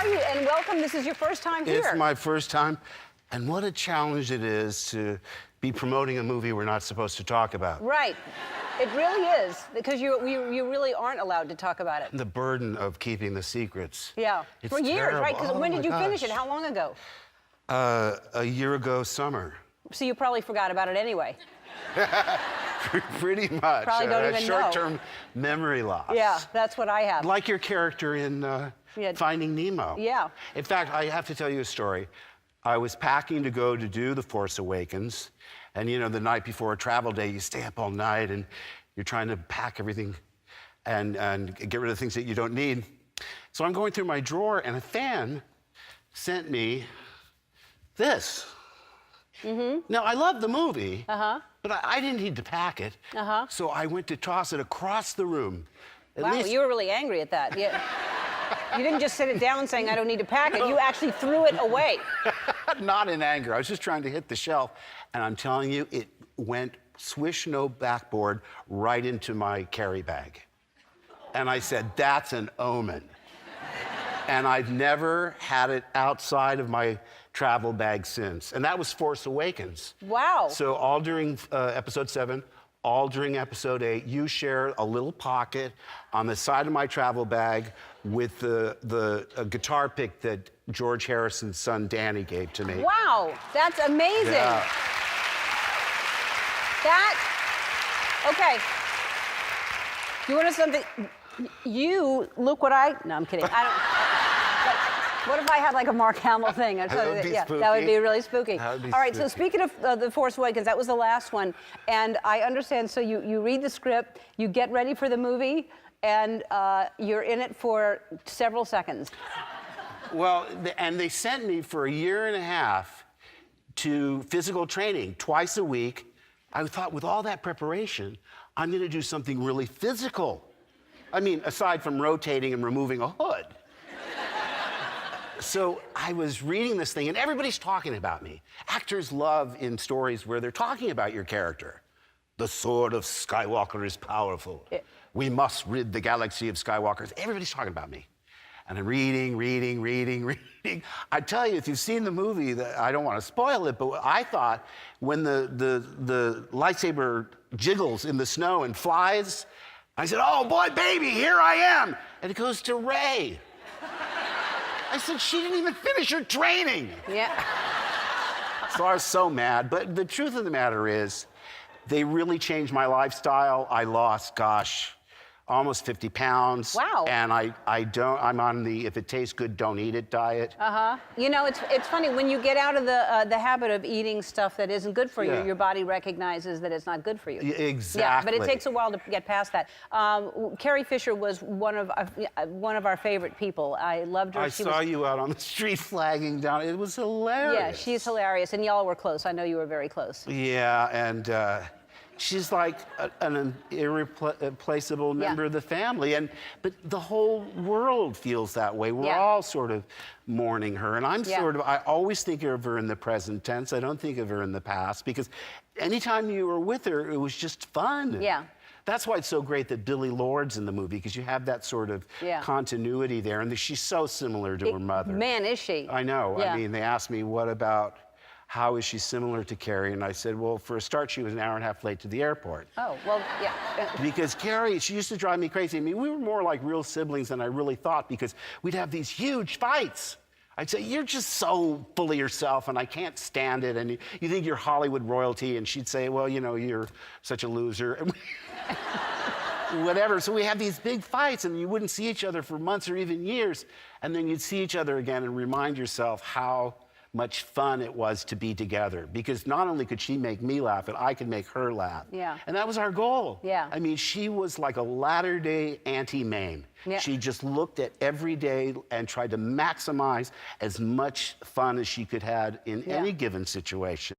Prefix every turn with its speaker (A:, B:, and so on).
A: are you? And welcome. This is your first time here.
B: It's my first time. And what a challenge it is to be promoting a movie we're not supposed to talk about.
A: Right. It really is, because you really aren't allowed to talk about it.
B: The burden of keeping the secrets.
A: Yeah.
B: It's
A: for years,
B: terrible.
A: right? Because
B: oh
A: when did you
B: gosh.
A: finish it? How long ago?
B: A year ago summer.
A: So you probably forgot about it anyway.
B: Pretty much.
A: Probably don't even know.
B: Short-term memory loss.
A: Yeah, that's what I have.
B: Like your character in Finding Nemo.
A: Yeah.
B: In fact, I have to tell you a story. I was packing to go to do The Force Awakens, and you know, the night before a travel day, you stay up all night and you're trying to pack everything and get rid of the things that you don't need. So I'm going through my drawer, and a fan sent me this. Mm-hmm. Now, I love the movie, but I didn't need to pack it. So I went to toss it across the room.
A: Wow, you were really angry at that. Yeah. You didn't just sit it down saying, I don't need to pack it. You actually threw it away.
B: Not in anger. I was just trying to hit the shelf. And I'm telling you, it went swish no backboard right into my carry bag. And I said, that's an omen. And I've never had it outside of my travel bag since. And that was Force Awakens.
A: Wow.
B: So all during episode 7, all during episode 8, you share a little pocket on the side of my travel bag with the guitar pick that George Harrison's son Danny gave to me.
A: Wow, that's amazing.
B: Yeah.
A: Okay. You want to something? You look what I. No, I'm kidding. What if I had like a Mark Hamill thing?
B: That would be spooky.
A: That would be really spooky.
B: That would be
A: All right,
B: spooky.
A: so speaking of The Force Awakens, that was the last one. And I understand, so you read the script, you get ready for the movie, and you're in it for several seconds.
B: Well, and they sent me for a year and a half to physical training twice a week. I thought, with all that preparation, I'm going to do something really physical. I mean, aside from rotating and removing a hood. So I was reading this thing, and everybody's talking about me. Actors love in stories where they're talking about your character. The sword of Skywalker is powerful. We must rid the galaxy of Skywalkers. Everybody's talking about me. And I'm reading. I tell you, if you've seen the movie, I don't want to spoil it, but I thought when the lightsaber jiggles in the snow and flies, I said, oh boy, baby, here I am. And it goes to Rey. I said, she didn't even finish her training.
A: Yeah.
B: So I was so mad. But the truth of the matter is, they really changed my lifestyle. I lost, gosh, almost 50 pounds.
A: Wow.
B: And I'm on the if it tastes good, don't eat it diet.
A: You know, it's funny, when you get out of the habit of eating stuff that isn't good for you, your body recognizes that it's not good for you.
B: Exactly.
A: Yeah, but it takes a while to get past that. Carrie Fisher was one of our favorite people. I loved her.
B: I saw you out on the street flagging down. It was hilarious.
A: Yeah, she's hilarious, and y'all were close. I know you were very close.
B: Yeah, and she's like an irreplaceable member of the family, but the whole world feels that way. We're all sort of mourning her, and I always think of her in the present tense. I don't think of her in the past, because anytime you were with her, it was just fun.
A: Yeah.
B: That's why it's so great that Billie Lourd's in the movie, because you have that sort of continuity there, and she's so similar to her mother.
A: Man, is she?
B: I know.
A: Yeah.
B: I mean, they asked me, what about, how is she similar to Carrie? And I said, well, for a start, she was an hour and a half late to the airport.
A: Oh, well, yeah.
B: Because Carrie, she used to drive me crazy. I mean, we were more like real siblings than I really thought, because we'd have these huge fights. I'd say, you're just so full of yourself, and I can't stand it, and you think you're Hollywood royalty, and she'd say, well, you know, you're such a loser. Whatever. So we had these big fights, and you wouldn't see each other for months or even years, and then you'd see each other again and remind yourself how much fun it was to be together, because not only could she make me laugh, but I could make her laugh.
A: Yeah.
B: And that was our goal.
A: Yeah.
B: I mean, she was like a latter-day Auntie Mame.
A: Yeah.
B: She just looked at every day and tried to maximize as much fun as she could have in any given situation.